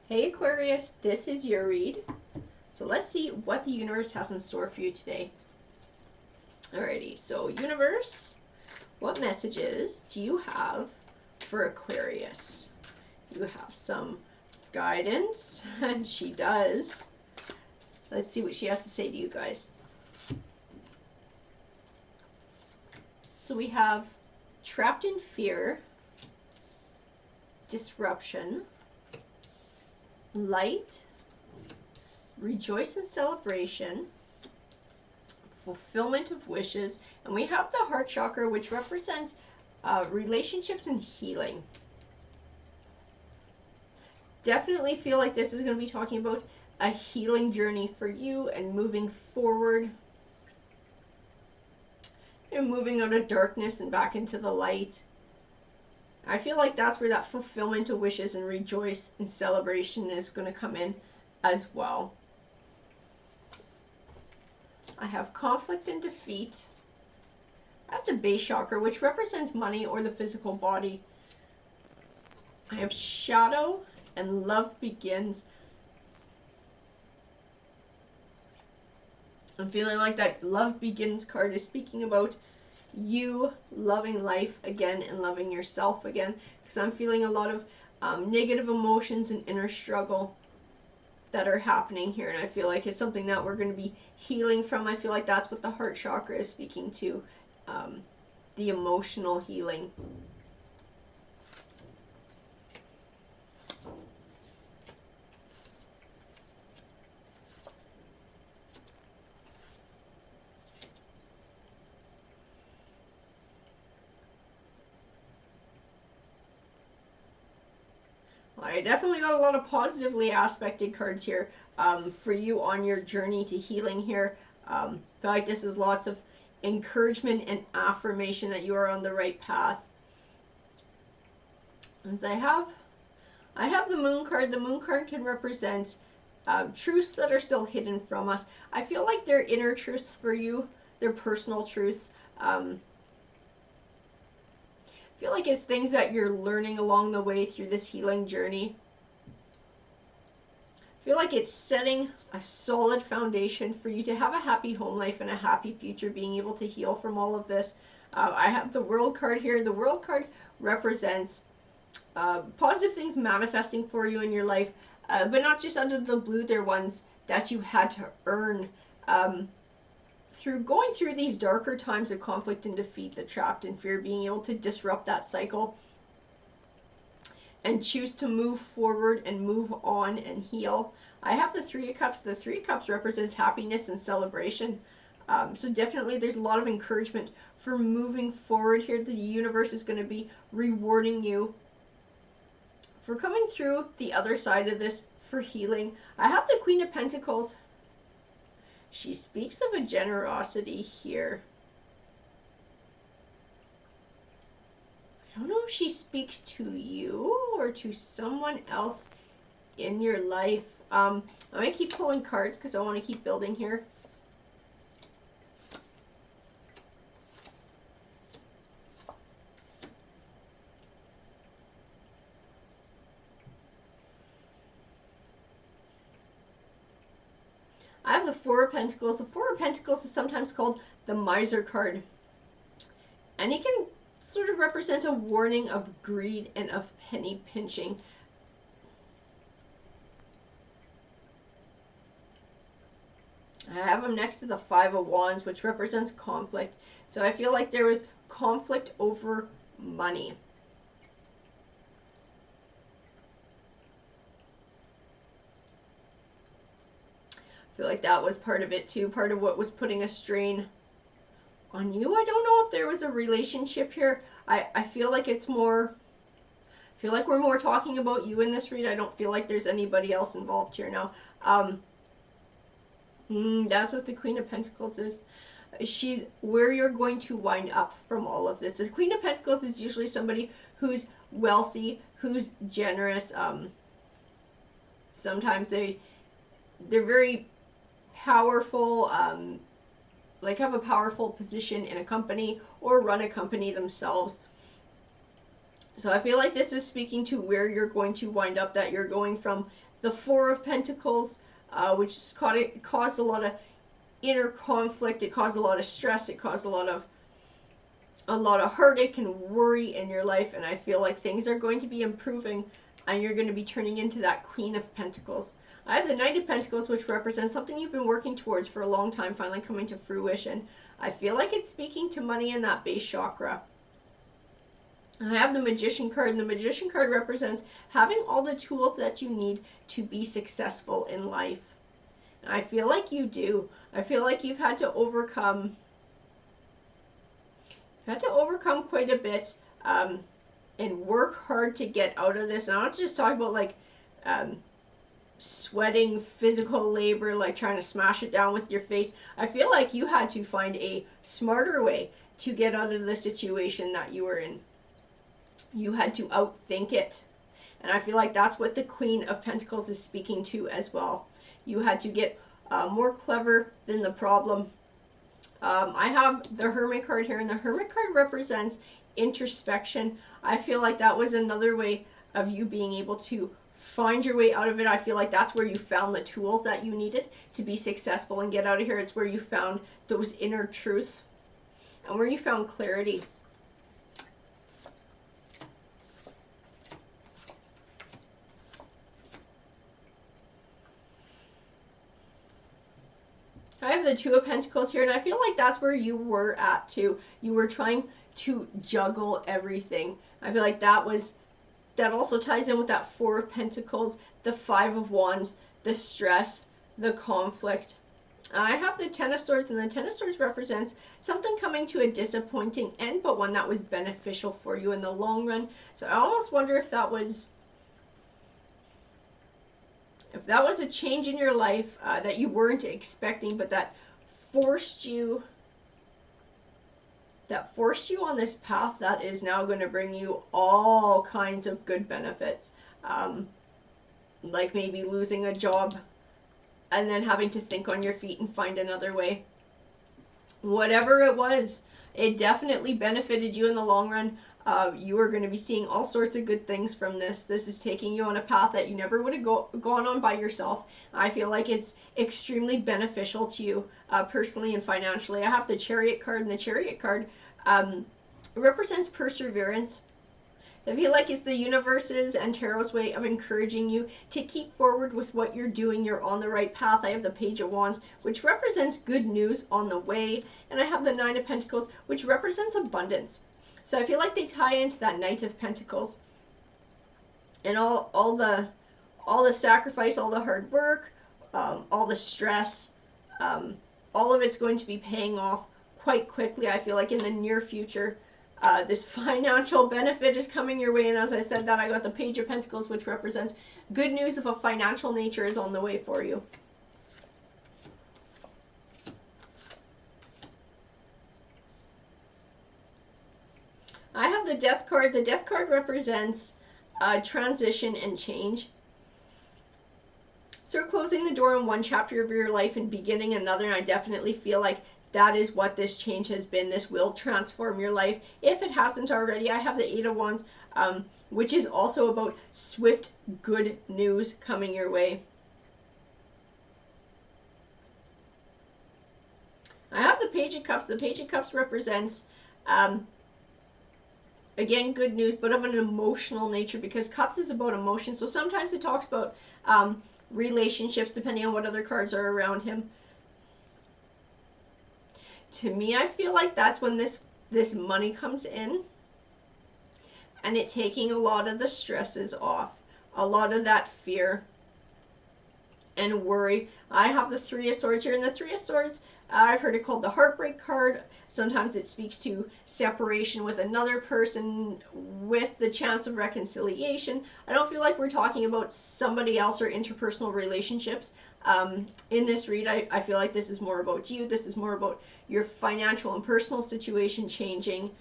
Hey Aquarius, this is your read. So let's see what the universe has in store for you today. Alrighty, so universe, what messages do you have for Aquarius? You have some guidance, and she does. Let's see what she has to say to you guys. So we have trapped in fear, disruption, light, rejoice in celebration, fulfillment of wishes, and we have the heart chakra, which represents relationships and healing. Definitely feel like this is going to be talking about a healing journey for you and moving forward and moving out of darkness and back into the light. I feel like that's where that fulfillment of wishes and rejoice and celebration is going to come in as well. I have conflict and defeat. I have the base chakra, which represents money or the physical body. I have shadow and love begins. I'm feeling like that love begins card is speaking about you loving life again and loving yourself again, because I'm feeling a lot of negative emotions and inner struggle that are happening here, and I feel like it's something that we're going to be healing from. I feel like that's what the heart chakra is speaking to, the emotional healing. I definitely got a lot of positively aspected cards here for you on your journey to healing here. I feel like this is lots of encouragement and affirmation that you are on the right path. As I have the moon card. The moon card can represent truths that are still hidden from us. I feel like they're inner truths for you. They're personal truths. I feel like it's things that you're learning along the way through this healing journey. I feel like it's setting a solid foundation for you to have a happy home life and a happy future, being able to heal from all of this. I have the World card here. The World card represents positive things manifesting for you in your life, but not just out of the blue. They're ones that you had to earn through going through these darker times of conflict and defeat, the trapped in fear, being able to disrupt that cycle and choose to move forward and move on and heal. I have the Three of Cups. The Three of Cups represents happiness and celebration. So definitely there's a lot of encouragement for moving forward here. The universe is going to be rewarding you for coming through the other side of this for healing. I have the Queen of Pentacles. She speaks of a generosity here. I don't know if she speaks to you or to someone else in your life. I'm going to keep pulling cards because I want to keep building here. I have the Four of Pentacles. The Four of Pentacles is sometimes called the Miser card. And it can sort of represent a warning of greed and of penny pinching. I have them next to the Five of Wands, which represents conflict. So I feel like there was conflict over money. I feel like that was part of it too, part of what was putting a strain on you. I don't know if there was a relationship here. I feel like it's more, I feel like we're more talking about you in this read. I don't feel like there's anybody else involved here now. That's what the Queen of Pentacles is. She's where you're going to wind up from all of this. The Queen of Pentacles is usually somebody who's wealthy, who's generous. Sometimes they're very powerful, like have a powerful position in a company or run a company themselves. So I feel like this is speaking to where you're going to wind up, that you're going from the Four of Pentacles, which has caused a lot of inner conflict. It caused a lot of stress. It caused a lot of heartache and worry in your life. And I feel like things are going to be improving, and you're going to be turning into that Queen of Pentacles. I have the Knight of Pentacles, which represents something you've been working towards for a long time, finally coming to fruition. I feel like it's speaking to money in that base chakra. I have the Magician card, and the Magician card represents having all the tools that you need to be successful in life. And I feel like you do. I feel like you've had to overcome quite a bit, and work hard to get out of this. And I'm not just talking about like sweating, physical labor, like trying to smash it down with your face. I feel like you had to find a smarter way to get out of the situation that you were in. You had to outthink it. And I feel like that's what the Queen of Pentacles is speaking to as well. You had to get more clever than the problem. I have the Hermit card here, and the Hermit card represents introspection. I feel like that was another way of you being able to find your way out of it. I feel like that's where you found the tools that you needed to be successful and get out of here. It's where you found those inner truths and where you found clarity. I have the Two of Pentacles here, and I feel like that's where you were at too. You were trying to juggle everything. I feel like that also ties in with that Four of Pentacles, the Five of Wands, the stress, the conflict. I have the Ten of Swords, and the Ten of Swords represents something coming to a disappointing end, but one that was beneficial for you in the long run. So I almost wonder if that was a change in your life that you weren't expecting, but that forced you on this path that is now going to bring you all kinds of good benefits. Like maybe losing a job and then having to think on your feet and find another way. Whatever it was, it definitely benefited you in the long run. You are going to be seeing all sorts of good things from this. This is taking you on a path that you never would have gone on by yourself. I feel like it's extremely beneficial to you personally and financially. I have the Chariot card, and the Chariot card represents perseverance. I feel like it's the universe's and tarot's way of encouraging you to keep forward with what you're doing. You're on the right path. I have the Page of Wands, which represents good news on the way. And I have the Nine of Pentacles, which represents abundance. So I feel like they tie into that Knight of Pentacles. And all the sacrifice, all the hard work, all the stress, all of it's going to be paying off quite quickly. I feel like in the near future, this financial benefit is coming your way. And as I said that, I got the Page of Pentacles, which represents good news of a financial nature is on the way for you. I have the Death card. The Death card represents transition and change. So closing the door on one chapter of your life and beginning another. And I definitely feel like that is what this change has been. This will transform your life. If it hasn't already, I have the Eight of Wands, which is also about swift, good news coming your way. I have the Page of Cups. The Page of Cups represents, again, good news, but of an emotional nature, because Cups is about emotion. So sometimes it talks about relationships, depending on what other cards are around him. To me, I feel like that's when this money comes in, and it taking a lot of the stresses off, a lot of that fear and worry. I have the Three of Swords here, and the Three of Swords, I've heard it called the heartbreak card. Sometimes it speaks to separation with another person with the chance of reconciliation. I don't feel like we're talking about somebody else or interpersonal relationships. In this read, I feel like this is more about you. This is more about your financial and personal situation changing.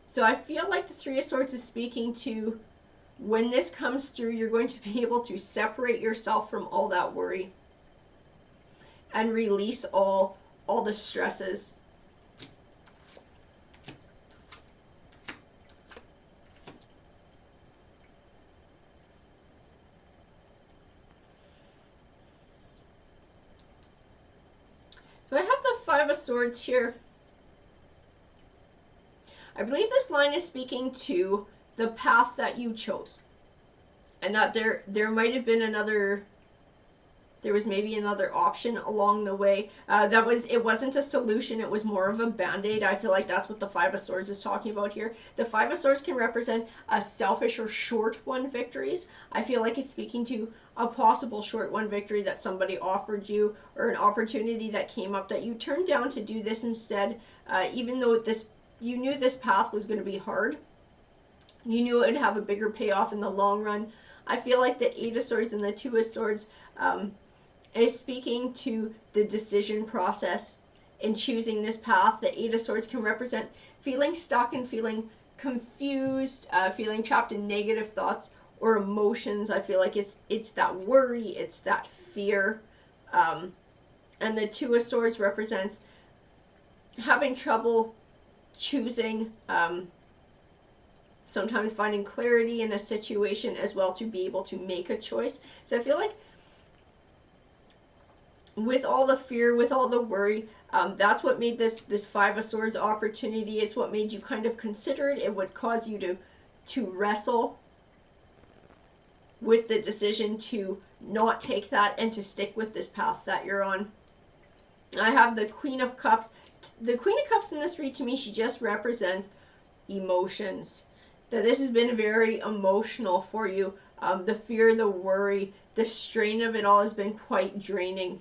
So I feel like the Three of Swords is speaking to when this comes through, you're going to be able to separate yourself from all that worry and release all the stresses. Five of Swords here. I believe this line is speaking to the path that you chose. And that there might have been there was maybe another option along the way. It wasn't a solution, it was more of a band-aid. I feel like that's what the Five of Swords is talking about here. The Five of Swords can represent a selfish or short-won victories. I feel like it's speaking to a possible short-won victory that somebody offered you, or an opportunity that came up that you turned down to do this instead, even though you knew this path was going to be hard. You knew it would have a bigger payoff in the long run. I feel like the Eight of Swords and the Two of Swords is speaking to the decision process in choosing this path. The Eight of Swords can represent feeling stuck and feeling confused, feeling trapped in negative thoughts or emotions. I feel like it's that worry, it's that fear. And the Two of Swords represents having trouble choosing, sometimes finding clarity in a situation as well to be able to make a choice. So I feel like with all the fear, with all the worry, that's what made this Five of Swords opportunity. It's what made you kind of consider it. It would cause you to wrestle with the decision to not take that and to stick with this path that you're on. I have the Queen of Cups. The Queen of Cups in this read, to me, she just represents emotions. That this has been very emotional for you. The fear, the worry, the strain of it all has been quite draining.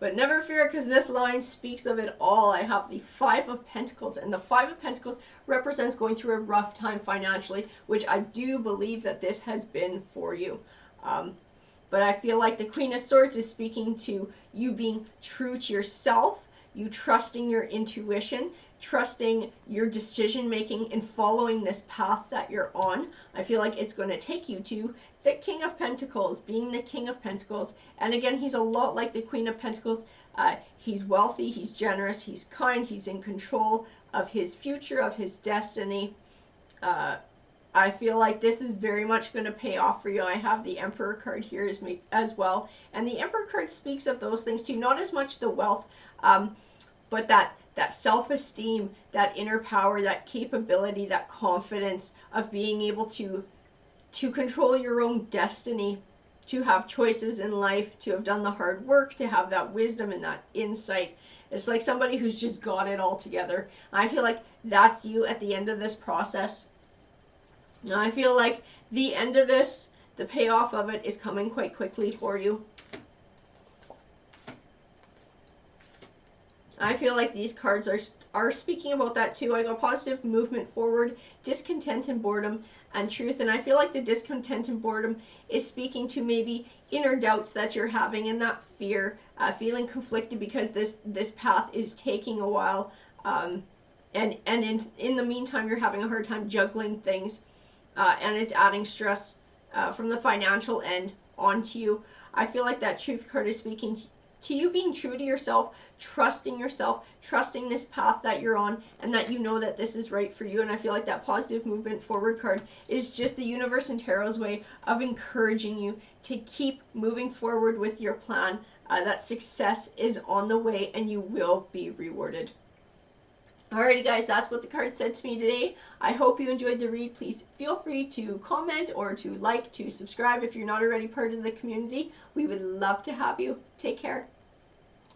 But never fear, because this line speaks of it all. I have the Five of Pentacles, and the Five of Pentacles represents going through a rough time financially, which I do believe that this has been for you. But I feel like the Queen of Swords is speaking to you being true to yourself, you trusting your intuition, trusting your decision making, and following this path that you're on. I feel like it's going to take you to the King of Pentacles, being the King of Pentacles. And again, he's a lot like the Queen of Pentacles. He's wealthy, he's generous, he's kind, he's in control of his future, of his destiny. I feel like this is very much going to pay off for you. I have the Emperor card here as well. And the Emperor card speaks of those things too. Not as much the wealth, but that self-esteem, that inner power, that capability, that confidence of being able to control your own destiny, to have choices in life, to have done the hard work, to have that wisdom and that insight. It's like somebody who's just got it all together. I feel like that's you at the end of this process. Now, I feel like the end of this, the payoff of it, is coming quite quickly for you. I feel like these cards are speaking about that too. I got positive movement forward, discontent and boredom, and truth. And I feel like the discontent and boredom is speaking to maybe inner doubts that you're having, and that fear, feeling conflicted because this path is taking a while. And in the meantime, you're having a hard time juggling things. And it's adding stress from the financial end onto you. I feel like that Truth card is speaking to you being true to yourself, trusting this path that you're on, and that you know that this is right for you. And I feel like that positive movement forward card is just the universe and tarot's way of encouraging you to keep moving forward with your plan, that success is on the way and you will be rewarded. Alrighty guys, that's what the card said to me today. I hope you enjoyed the read. Please feel free to comment or to like, to subscribe if you're not already part of the community. We would love to have you. Take care.